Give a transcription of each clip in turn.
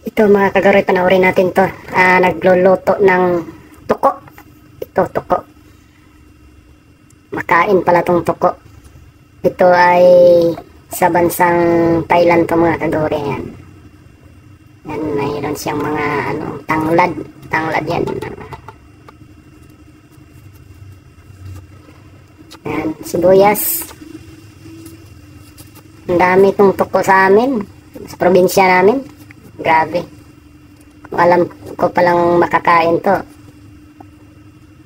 Ito mga kagaroy, panoorin natin to. Nagluluto ng tuko. Ito, tuko. Makain pala tong tuko. Ito ay sa bansang Thailand to mga kagaroy. Yan. Yan, mayroon siyang mga tanglad. Tanglad yan. Yan, sibuyas. Ang dami itong tuko sa amin. Sa probinsya namin. Grabe. Kung alam ko palang makakain to,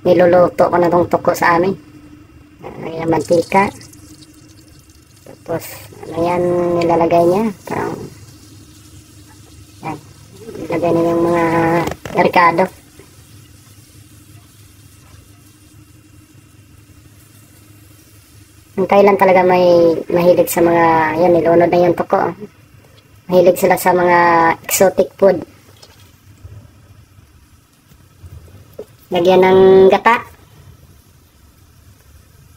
niluluto ko na itong tuko sa amin. Ayan, mantika. Tapos, yan nilalagay niya. Parang, yan. Nilalagay niya yung mga ricado. Ang Thailand talaga may mahilig sa mga, yan, nilunod na yung tuko. Mahilig sila sa mga exotic food. Lagyan ng gata.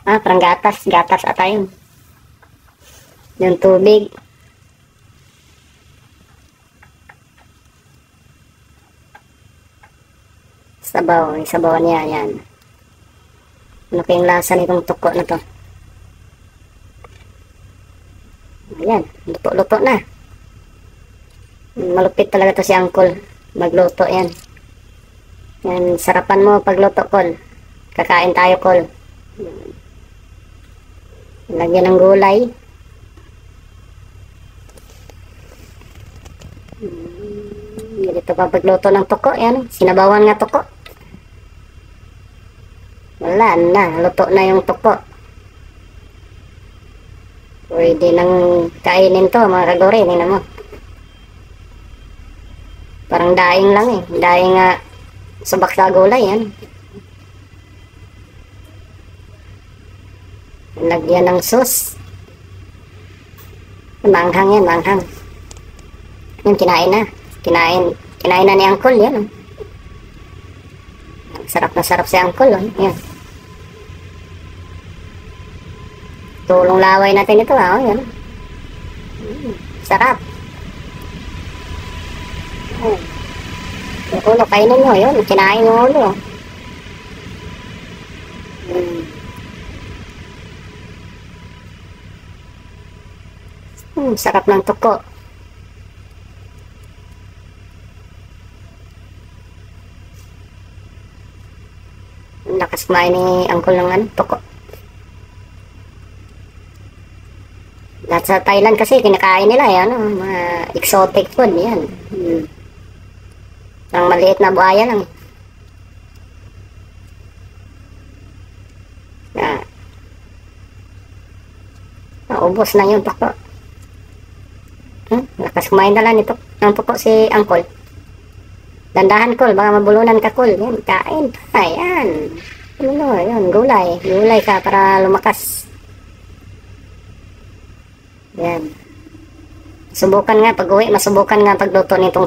Parang gatas. Gatas ata yun. Yung tubig. Sabaw. Sabaw niya. Yan. Ano kayong lasa nitong tuko na to? Ayan. Luto-luto na. Malupit talaga to si Uncle. Magluto yan. Yan. Sarapan mo pagluto, Col. Kakain tayo, Col. Lagyan ng gulay. Dito pa pagluto ng tuko. Yan. Sinabawan nga tuko. Wala na. Luto na yung tuko. Pwede nang kainin to mga kagore. Tingnan mo. Parang daing lang eh. Daing subak sa gulay yan. Lagyan ng sauce. Manghang yan, manghang. Yung kinain na. Kinain na ni Uncle yan. Sarap na sarap si Uncle. Yan. Tulong laway natin ito. Yan. Sarap. Yung ulo, kainin nyo. Yun, kinain yung ulo. Sarap ng tuko. Lakas kumain ni Uncle ng tuko. Lahat sa Thailand kasi kinakain nila yan. Mga exotic food. Yan. Ang maliit na buhaya lang. Naubos na yung tuko. Lakas kumain na lang ito. Ang tuko si Uncle. Dandahan, Col. Baka mabulunan ka, Col. Yan, kain. Ayan. Yun, gulay. Gulay ka para lumakas. Yan. Subukan nga pag-uwi. Masubukan nga pagluto nitong